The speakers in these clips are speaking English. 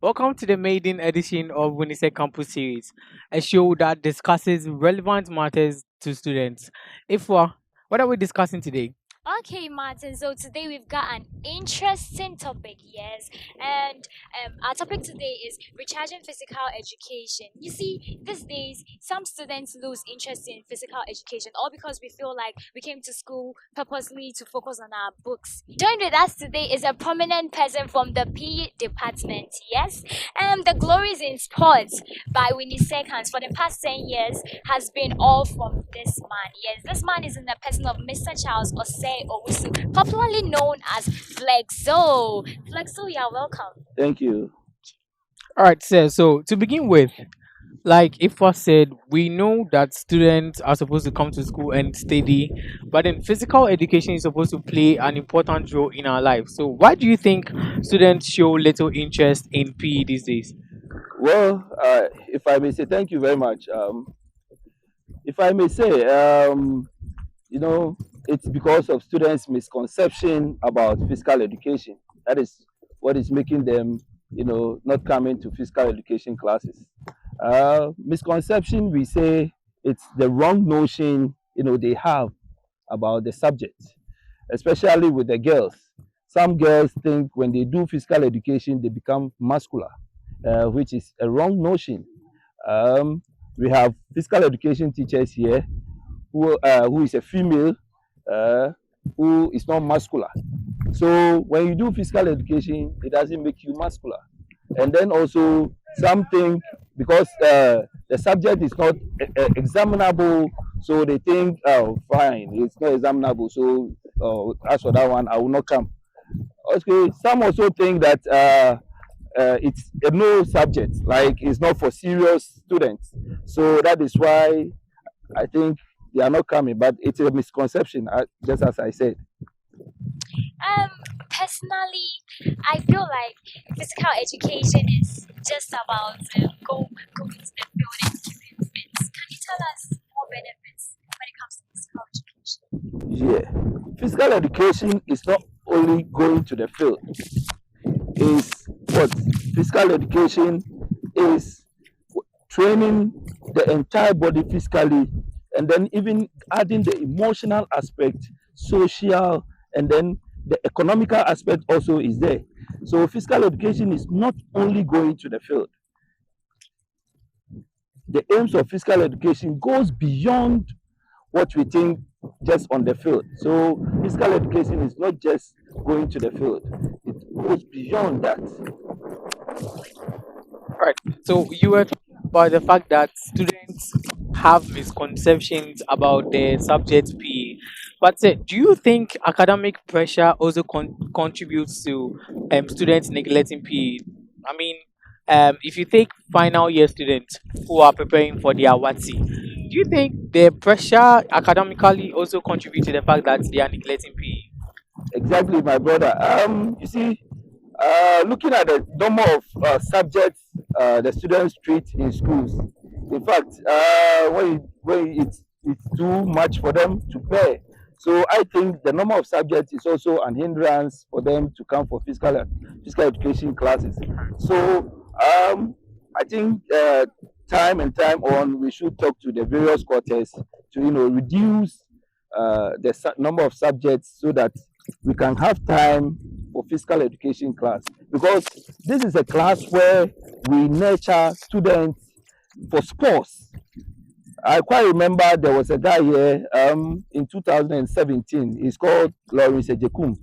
Welcome to the maiden edition of Winnesec Campus Series, a show that discusses relevant matters to students. What are we discussing today? Okay, Martin. So today we've got an interesting topic, yes, and our topic today is recharging physical education. You see, these days some students lose interest in physical education, all because we feel like we came to school purposely to focus on our books. Joined with us today is a prominent person from the PE department, yes, the glories in sports by Winnesec for the past 10 years has been all from this man. Yes, this man is in the person of Mr. Charles Osei Owusu, popularly known as Flexo. Flexo, you are welcome. Thank you. All right, sir. So to begin with, like if I said, we know that students are supposed to come to school and study, but then physical education is supposed to play an important role in our life. So why do you think students show little interest in PE these days? Well, if I may say, thank you very much. If I may say, you know, it's because of students' misconception about physical education. That is what is making them, not coming to physical education classes. Misconception, we say it's the wrong notion, they have about the subject, especially with the girls. Some girls think when they do physical education, they become muscular, which is a wrong notion. Um, we have physical education teachers here who is a female, uh, who is not muscular. So when you do physical education, it doesn't make you muscular. And then also something because the subject is not examinable, so they think, oh, fine, it's not examinable. So as for that one, I will not come. Okay, some also think that it's a no subject, like it's not for serious students. So that is why I think they are not coming, but it's a misconception, just as I said. Um, Personally, I feel like physical education is just about going to the field and giving bits. Can you tell us more benefits when it comes to physical education? Yeah, physical education is not only going to the field. Is what physical education is training the entire body physically, and then even adding the emotional aspect, social, and then the economical aspect also is there. So physical education is not only going to the field. The aims of physical education goes beyond what we think just on the field. So physical education is not just going to the field, it goes beyond that. Right. So you were talking about the fact that students have misconceptions about the subject PE. But do you think academic pressure also contributes to students neglecting PE? I mean, if you take final year students who are preparing for their WATSI, do you think the pressure academically also contributes to the fact that they are neglecting PE? Exactly, my brother. You see, looking at the number of subjects the students treat in schools, in fact, when it's too much for them to bear. So I think the number of subjects is also an hindrance for them to come for physical education classes. So I think time and time on, we should talk to the various quarters to reduce the number of subjects so that we can have time for physical education class, because this is a class where we nurture students for sports. I quite remember there was a guy here in 2017. He's called Lawrence Ejekum.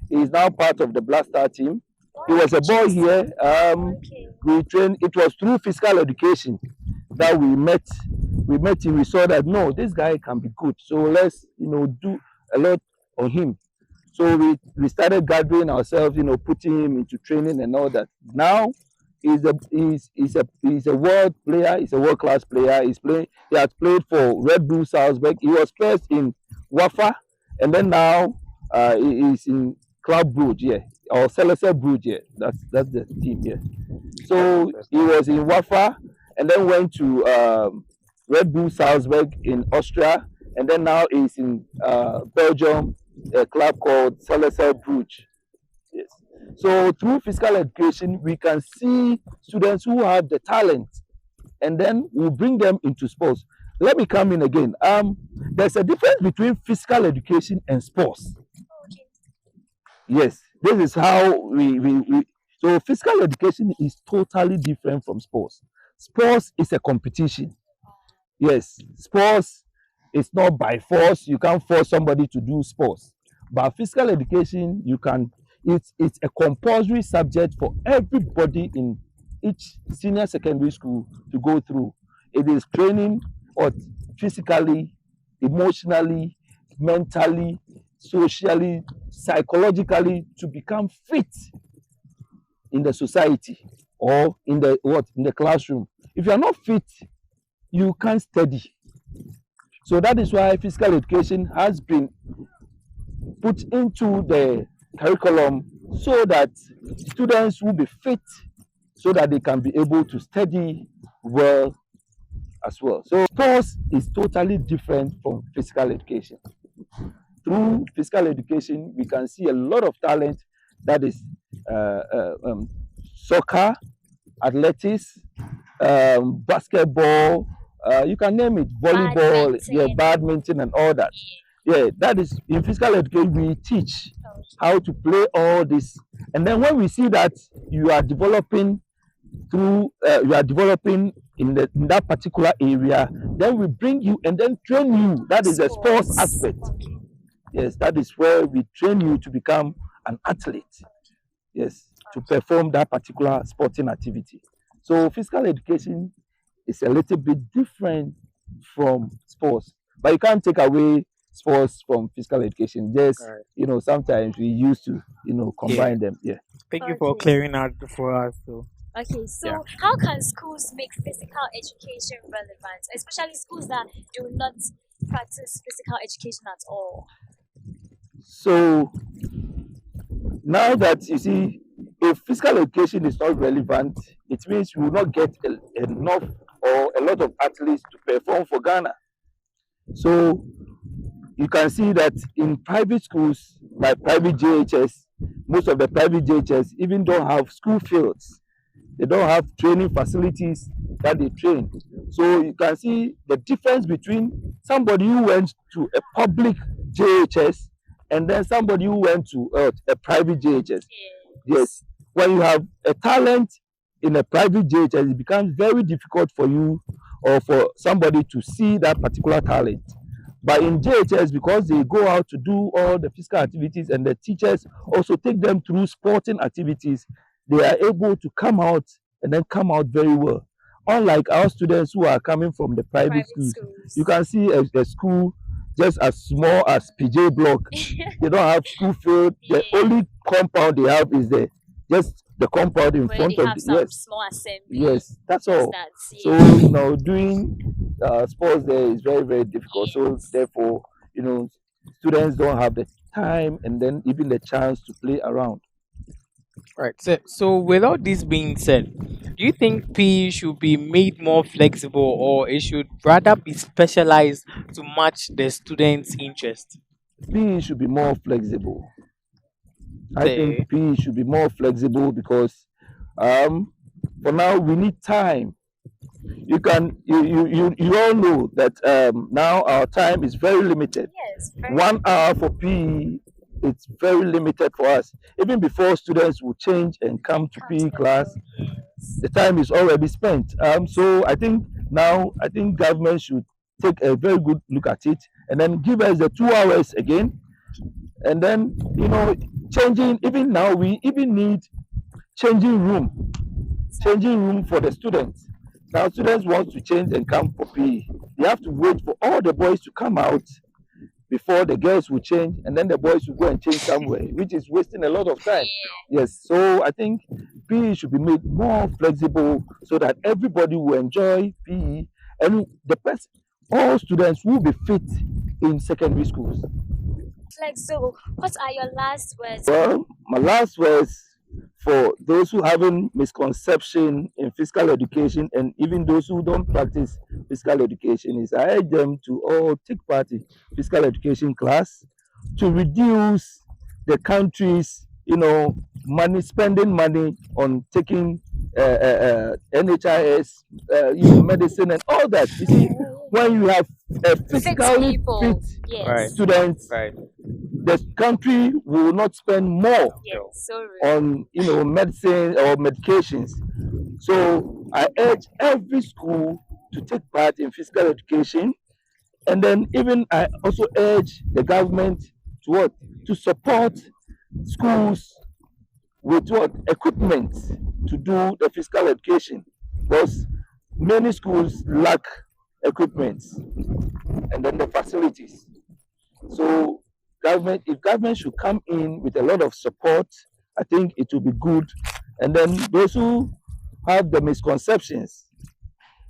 He is now part of the Blaster team. He Wow, was a boy interesting. here. Okay. We trained. It was through physical education that we met. We met him. We saw that no, this guy can be good. So let's do a lot on him. So we started gathering ourselves, putting him into training and all that. Now he's a world player. He's a world class player. He's playing. He has played for Red Bull Salzburg. He was first in Wafa, and then now he is in Club Brugge, yeah, or Celeste Brugge, yeah. That's the team, yeah. That's So he interesting. was in Wafa, and then went to Red Bull Salzburg in Austria, and then now he's in Belgium, a club called Celeste Brugge. Yes. So through physical education, we can see students who have the talent, and then we'll bring them into sports. Let me come in again. There's a difference between physical education and sports. Okay. Yes, this is how we so physical education is totally different from sports. Sports is a competition. Yes, sports is not by force. You can't force somebody to do sports. But physical education, you can. It's a compulsory subject for everybody in each senior secondary school to go through. It is training or physically, emotionally, mentally, socially, psychologically to become fit in the society or in the what in the classroom. If you are not fit, you can't study. So that is why physical education has been put into the curriculum so that students will be fit so that they can be able to study well as well. So sports is totally different from physical education. Through physical education, we can see a lot of talent that is uh, uh, um, soccer, athletics, basketball, you can name it, volleyball, yeah, Badminton. badminton, and all that. Yeah, that is in physical education. We teach how to play all this, and then when we see that you are developing you are developing in that particular area, then we bring you and then train you. That is the sports Sports. aspect. Okay. Yes, that is where we train you to become an athlete. Yes, to perform that particular sporting activity. So physical education is a little bit different from sports, but you can't take away sports from physical education. All Just right. sometimes we used to Yeah. combine them. Yeah. Thank you for Okay. clearing out for us. So Okay, yeah. so how can schools make physical education relevant, especially schools that do not practice physical education at all? So now that you see, if physical education is not relevant, it means we will not get enough or a lot of athletes to perform for Ghana. So you can see that in private schools, like private JHS, most of the private JHS even don't have school fields. They don't have training facilities that they train. So you can see the difference between somebody who went to a public JHS and then somebody who went to a private JHS. Yes, Yes. when you have a talent in a private JHS, it becomes very difficult for you or for somebody to see that particular talent. But in JHS, because they go out to do all the physical activities and the teachers also take them through sporting activities, they are able to come out and then come out very well. Unlike our students who are coming from the private Private schools, you schools. can see a school just as small as PJ Block. They don't have school field. The Yeah, only compound they have is just the compound in where front they of have the, some yes, small assembly. yes, that's Just all. that. So Yeah. doing sports there is very very difficult. So Yes. therefore, students don't have the time and then even the chance to play around. Right. So with all this being said, do you think PE should be made more flexible or it should rather be specialized to match the student's interest? PE should be more flexible. I think Say, PE should be more flexible because um, for now we need time. You all know that now our time is very limited. Yes, very 1 hour for PE, it's very limited for us. Even before students will change and come to come to PE the class, field. Yes. the time is already spent. So I think now government should take a very good look at it and then give us the 2 hours again. And then changing. Even now we even need changing room, for the students. Now students want to change and come for PE. They have to wait for all the boys to come out before the girls will change, and then the boys will go and change somewhere, which is wasting a lot of time. Yeah. Yes, so I think PE should be made more flexible so that everybody will enjoy PE, and all students will be fit in secondary schools. Like, so what are your last words? Well, my last words for those who having misconception in physical education and even those who don't practice physical education is I urge them to all take part in physical education class to reduce the country's money, spending money on taking NHIS, medicine and all that. You see, when you have Fit physically fit people. Right. Yes. students, Right. the country will not spend more Yes. So real. on medicine or medications. So I urge every school to take part in physical education, and then even I also urge the government to what, to support schools with what, equipment to do the physical education, because many schools lack equipment and then the facilities. So government, if government should come in with a lot of support, I think it will be good. And then those who have the misconceptions,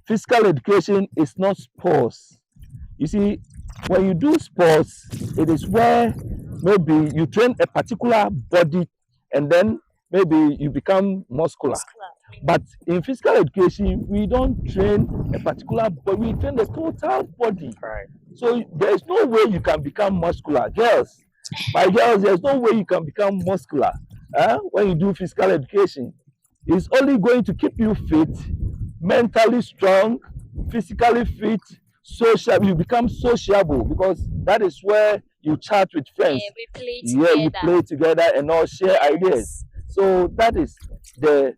physical education is not sports. You see, when you do sports, it is where maybe you train a particular body and then maybe you become muscular. Muscular. But in physical education, we don't train a particular body, we train the total body. Right. So there's no way you can become muscular. Girls, my girls, there's no way you can become muscular when you do physical education. It's only going to keep you fit, mentally strong, physically fit, social. You become sociable because that is where you chat with friends. Yeah, we play Yeah, you together. play together and all share ideas. Yes. So that is the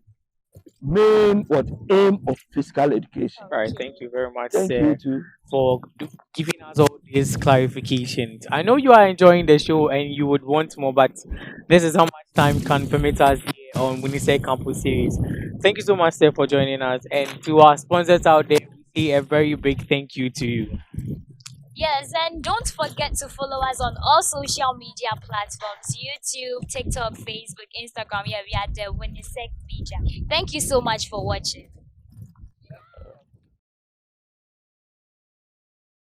main what aim of physical education. Right. Okay. Thank you very much, Thank you sir, too. for giving us all these clarifications. I know you are enjoying the show and you would want more, but this is how much time can permit us here on Winnesec Campus Series. Thank you so much, sir, for joining us. And to our sponsors out there, we say a very big thank you to you. Yes, and don't forget to follow us on all social media platforms: YouTube, TikTok, Facebook, Instagram. Yeah, we are the Winnesec Media. Thank you so much for watching.